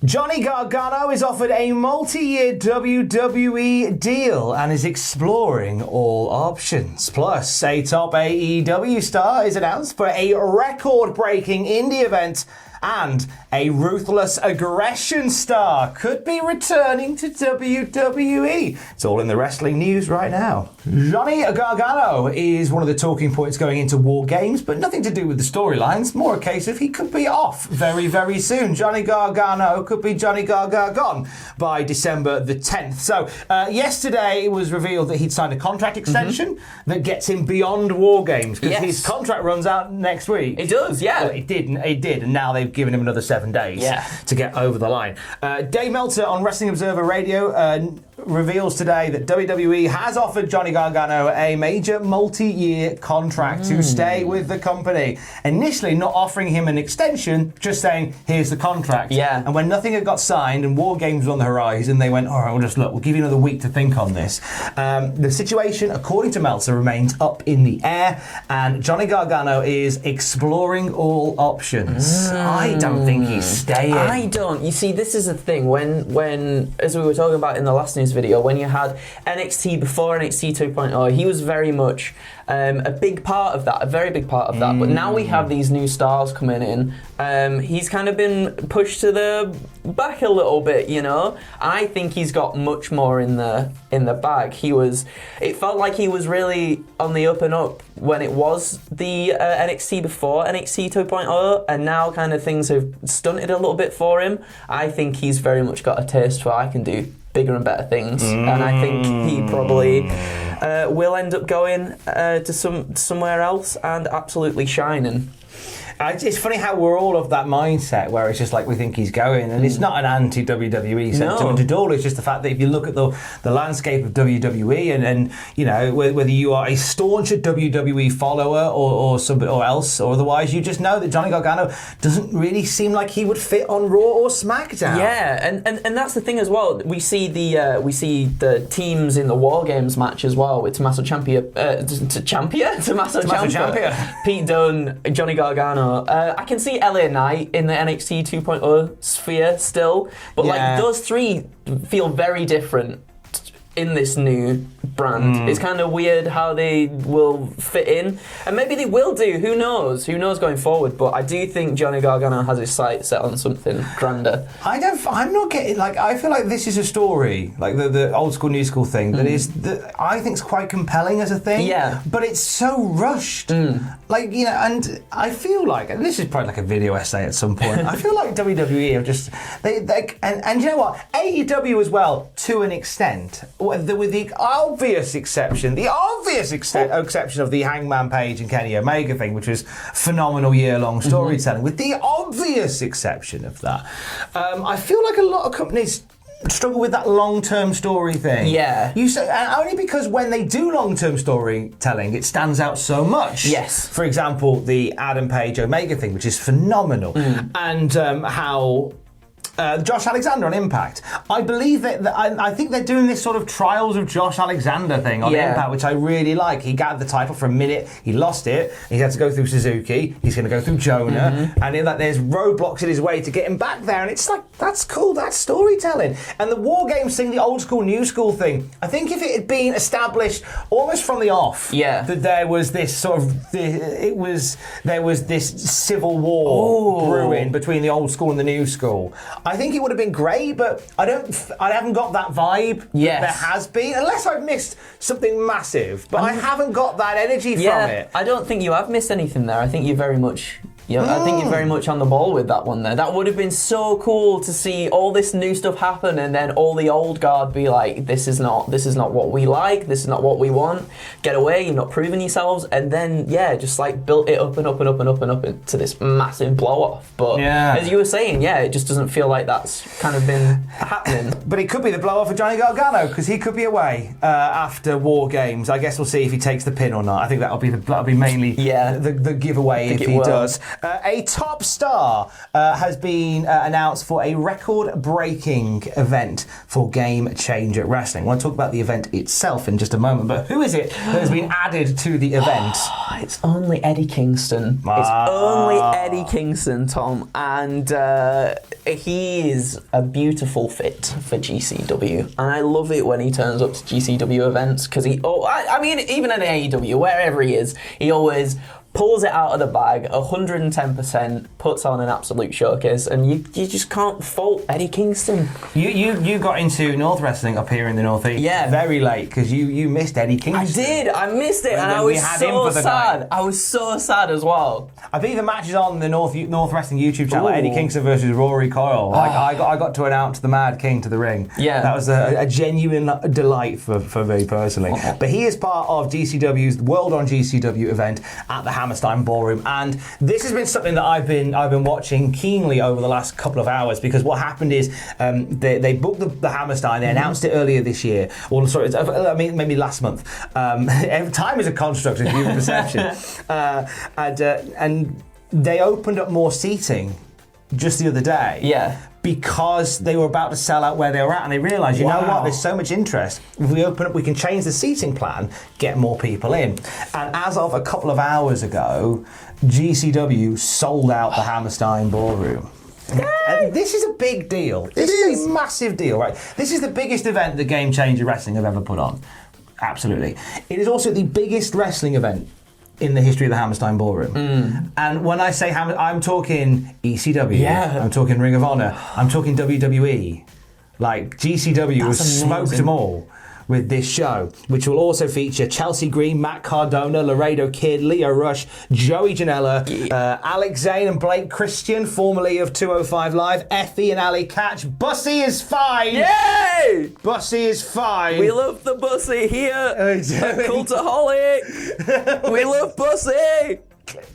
Johnny Gargano is offered a multi-year WWE deal and is exploring all options. Plus, a top AEW star is announced for a record-breaking indie event, and a Ruthless aggression star could be returning to WWE. It's all in the wrestling news right now. Johnny Gargano is one of the talking points going into War Games, but nothing to do with the storylines. More a case of he could be off very, very soon. Johnny Gargano could be Johnny Gargano by December the 10th. So yesterday it was revealed that he'd signed a contract extension that gets him beyond War Games, because his contract runs out next week. It does, yeah. Well, it did, and now they've given him another 7 days to get over the line. Dave Meltzer on Wrestling Observer Radio reveals today that WWE has offered Johnny Gargano a major multi-year contract to stay with the company. Initially not offering him an extension, just saying, here's the contract. Yeah. And when nothing had got signed and War Games was on the horizon, they went, all right, we'll give you another week to think on this. The situation, according to Meltzer, remains up in the air, and Johnny Gargano is exploring all options. I don't think he's staying. I don't. You see, this is the thing. When as we were talking about in the last news video, when you had NXT before NXT 2.0, he was very much a big part of that, a very big part of that. But now we have these new stars coming in. He's kind of been pushed to the back a little bit, you know. I think he's got much more in the bag. It felt like he was really on the up and up when it was the NXT before NXT 2.0, and now kind of things have stunted a little bit for him. I think he's very much got a taste for I can do bigger and better things, and I think he probably will end up going to somewhere else and absolutely shining. It's funny how we're all of that mindset where it's just like we think he's going, and it's not an anti-WWE sentiment at all. It's just the fact that if you look at the landscape of WWE and you know, whether you are a staunch WWE follower or else or otherwise, you just know that Johnny Gargano doesn't really seem like he would fit on Raw or SmackDown. Yeah, and that's the thing as well. We see the teams in the War Games match as well with Tommaso Ciampa, Pete Dunne, Johnny Gargano. I can see LA Knight in the NXT 2.0 sphere still, but like those three feel very different in this new brand. It's kind of weird how they will fit in, and maybe they will do. Who knows going forward? But I do think Johnny Gargano has his sights set on something grander. I'm not getting, like, I feel like this is a story, like the old school new school thing that I think is quite compelling as a thing. Yeah. But it's so rushed. Like, you know, and I feel like, and this is probably like a video essay at some point, I feel like WWE have just and you know what, AEW as well, to an extent, with the obvious exception of the Hangman Page and Kenny Omega thing, which was phenomenal year-long storytelling. With the obvious exception of that, I feel like a lot of companies struggle with that long-term story thing. Yeah. And only because when they do long-term storytelling, it stands out so much. Yes. For example, the Adam Page Omega thing, which is phenomenal, and how Josh Alexander on Impact. I believe that I think they're doing this sort of Trials of Josh Alexander thing on Impact, which I really like. He gathered the title for a minute, he lost it, he had to go through Suzuki, he's going to go through Jonah, and in that there's roadblocks in his way to get him back there, and it's like, that's cool, that's storytelling. And the War Games thing, the old school, new school thing, I think if it had been established almost from the off, that there was this sort of, there was this civil war brewing between the old school and the new school, I think it would have been great, but I haven't got that vibe that there has been, unless I've missed something massive, but I haven't got that energy from it. I don't think you have missed anything there. I think you're very much I think you're very much on the ball with that one there. That would have been so cool to see all this new stuff happen, and then all the old guard be like, this is not what we like, this is not what we want, get away, you're not proving yourselves, and then just like built it up and up and up and up and up into this massive blow off. But as you were saying, it just doesn't feel like that's kind of been happening. But it could be the blow off for Johnny Gargano, because he could be away after War Games. I guess we'll see if he takes the pin or not. I think that'll be mainly the giveaway if he does. A top star has been announced for a record-breaking event for Game Changer Wrestling. I want to talk about the event itself in just a moment, but who is it that has been added to the event? It's only Eddie Kingston. It's only Eddie Kingston, Tom, and he is a beautiful fit for GCW, and I love it when he turns up to GCW events because I mean, even at AEW, wherever he is, he always pulls it out of the bag, 110%, puts on an absolute showcase, and you just can't fault Eddie Kingston. You got into North Wrestling up here in the Northeast very late because you missed Eddie Kingston. I missed it, and I was so sad. I was so sad as well. I think the match is on the North Wrestling YouTube channel. Ooh. Eddie Kingston versus Rory Coyle. I got to announce the Mad King to the ring. Yeah, that was a genuine delight for me personally. Oh. But he is part of GCW's World on GCW event at the Hammerstein Ballroom, and this has been something that I've been watching keenly over the last couple of hours because what happened is they booked the Hammerstein. They announced it earlier this year, or sorry, I mean maybe last month. Time is a construct of human perception, and they opened up more seating just the other day. Yeah. Because they were about to sell out where they were at, and they realised, you know what, there's so much interest. If we open up, we can change the seating plan, get more people in. And as of a couple of hours ago, GCW sold out the Hammerstein Ballroom. And this is a big deal. This is a massive deal, right? This is the biggest event that Game Changer Wrestling have ever put on. Absolutely. It is also the biggest wrestling event in the history of the Hammerstein Ballroom. And when I say I'm talking ECW, I'm talking Ring of Honor, I'm talking WWE. Like, GCW has smoked them all with this show, which will also feature Chelsea Green, Matt Cardona, Laredo Kid, Leo Rush, Joey Janela, Alex Zane and Blake Christian, formerly of 205 Live, Effie and Ali Catch. Bussy is fine! Yay! Bussy is fine! We love the Bussy here at Cultaholic! We love Bussy!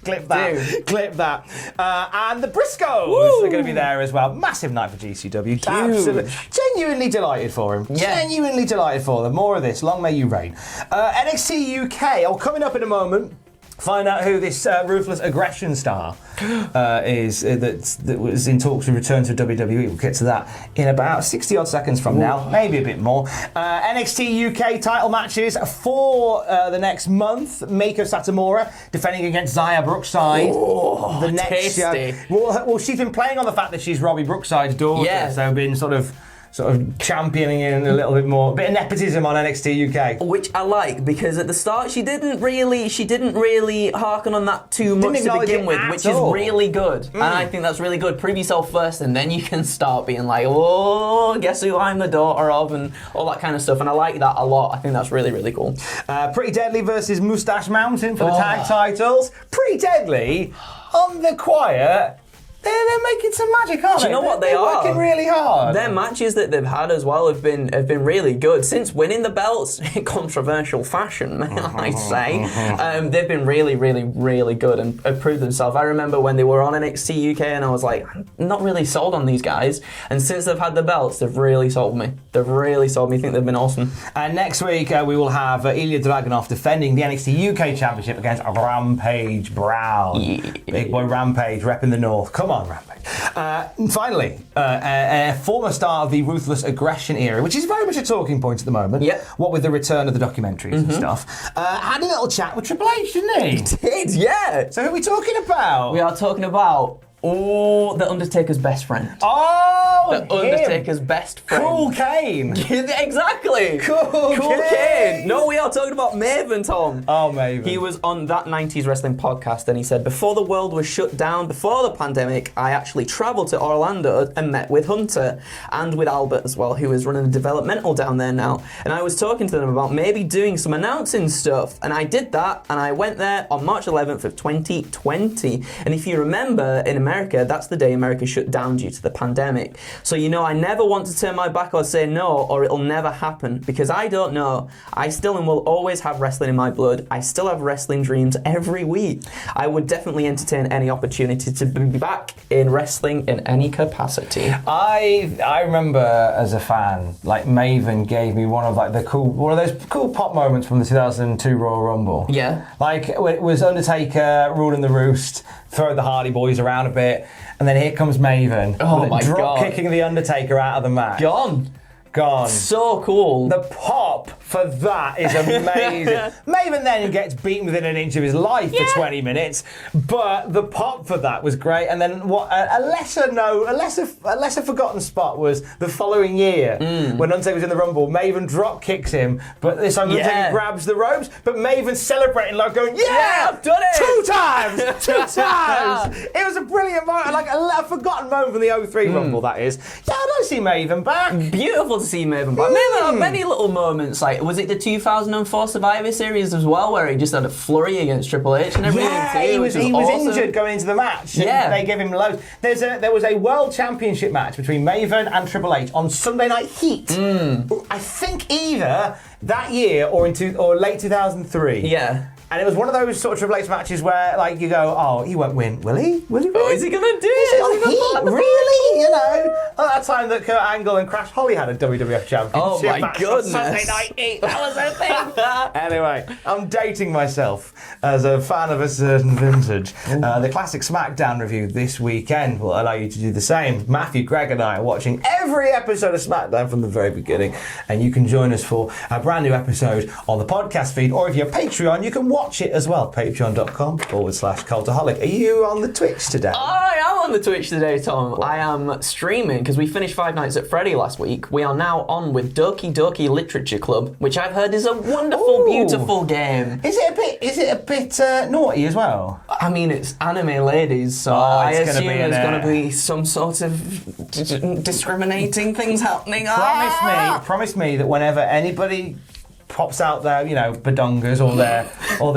Clip that. And the Briscoes are going to be there as well. Massive night for GCW. Absolutely. Genuinely delighted for him. Yeah. Genuinely delighted for them. More of this. Long may you reign. NXT UK. Coming up in a moment. Find out who this Ruthless Aggression star is that was in talks to return to WWE. We'll get to that in about 60 odd seconds from now, maybe a bit more. NXT UK title matches for the next month. Meiko Satomura defending against Xia Brookside. The next well, she's been playing on the fact that she's Robbie Brookside's daughter, so been sort of championing in a little bit more, a bit of nepotism on NXT UK, which I like because at the start she didn't really harken on that too much to begin with, which is really good, and I think that's really good. Prove yourself first, and then you can start being like, oh, guess who I'm the daughter of, and all that kind of stuff. And I like that a lot. I think that's really, really cool. Pretty Deadly versus Moustache Mountain for the tag titles. Pretty Deadly on the quiet. They're making some magic, aren't they? Do you know what they are? Working really hard. Their matches that they've had as well have been really good since winning the belts in controversial fashion. I say they've been really, really, really good and proved themselves. I remember when they were on NXT UK, and I was like, I'm not really sold on these guys. And since they've had the belts, they've really sold me. They've really sold me. I think they've been awesome. And next week we will have Ilya Dragunov defending the NXT UK Championship against Rampage Brown. Yeah. Big boy Rampage repping the North. Come on, Rampage. Finally, a former star of the Ruthless Aggression era, which is very much a talking point at the moment. Yep. What with the return of the documentaries and stuff. Had a little chat with Triple H, didn't he? He did, yeah. So who are we talking about? We are talking about the Undertaker's best friend. Oh, the Undertaker's best friend. Cool Kane. Exactly. Cool Kane. No, we are talking about Maven, Tom. Oh, Maven. He was on That 90s Wrestling podcast, and he said, before the world was shut down, before the pandemic, I actually travelled to Orlando and met with Hunter and with Albert as well, who is running a developmental down there now. And I was talking to them about maybe doing some announcing stuff. And I did that, and I went there on March 11th of 2020. And if you remember, in America, that's the day America shut down due to the pandemic. So, I never want to turn my back or say no, or it'll never happen, because I don't know. I still and will always have wrestling in my blood. I still have wrestling dreams every week. I would definitely entertain any opportunity to be back in wrestling in any capacity. I remember as a fan, like Maven gave me one of those cool pop moments from the 2002 Royal Rumble. Yeah. Like it was Undertaker ruling the roost throw the Hardy Boys around a bit, and then here comes Maven. Oh my drop God. kicking the Undertaker out of the match. Gone. So cool. The pop for that is amazing. Maven then gets beaten within an inch of his life for 20 minutes, but the pop for that was great. And then what a lesser forgotten spot was the following year when Undertaker was in the Rumble. Maven drop kicks him, but this time Undertaker grabs the ropes, but Maven's celebrating like going, "Yeah, I've done two it! times!" It was a brilliant moment, like a forgotten moment from the 03 Rumble. That is. Yeah, I don't see Maven back. Beautiful to see Maven back. Maven had many little moments, like, was it the 2004 Survivor Series as well, where he just had a flurry against Triple H and everything? Yeah, too, he was awesome. injured going into the match. Yeah. They gave him loads. There was a World Championship match between Maven and Triple H on Sunday Night Heat. I think either that year or late 2003. Yeah. And it was one of those sort of Triple H matches where, like, you go, oh, he won't win, will he? Will he win? Oh, is he gonna do Is it? it on Heat? Really? You know, at that time that Kurt Angle and Crash Holly had a WWF Championship Oh my match goodness. on Sunday Night Heat. That was a thing. Anyway, I'm dating myself as a fan of a certain vintage. The classic SmackDown review this weekend will allow you to do the same. Matthew, Greg and I are watching every episode of SmackDown from the very beginning, and you can join us for a brand new episode on the podcast feed, or if you're Patreon, you can watch it as well. Patreon.com/Cultaholic. Are you on the Twitch today? I am on the Twitch today, Tom. I am streaming because we finished Five Nights at Freddy last week. We are now on with Doki Doki Literature Club, which I've heard is a wonderful, beautiful game. Is it a bit naughty as well? I mean, it's anime ladies, so I it's assume gonna be there's going to be some sort of discriminating things happening. Promise me that whenever anybody pops out their, badongas or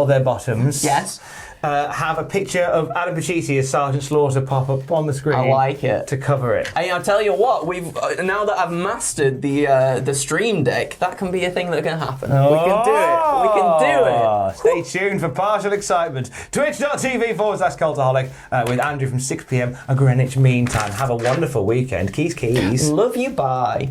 their bottoms. Yes. Have a picture of Adam Pacitti as Sergeant Slaughter pop up on the screen. I like it. To cover it. Hey, I'll tell you what, we've now that I've mastered the stream deck, that can be a thing that can happen. We can do it. We can do it. Stay tuned for partial excitement. Twitch.tv/Cultaholic with Andrew from 6 p.m. at Greenwich Mean Time. Have a wonderful weekend. Keys. Love you, bye.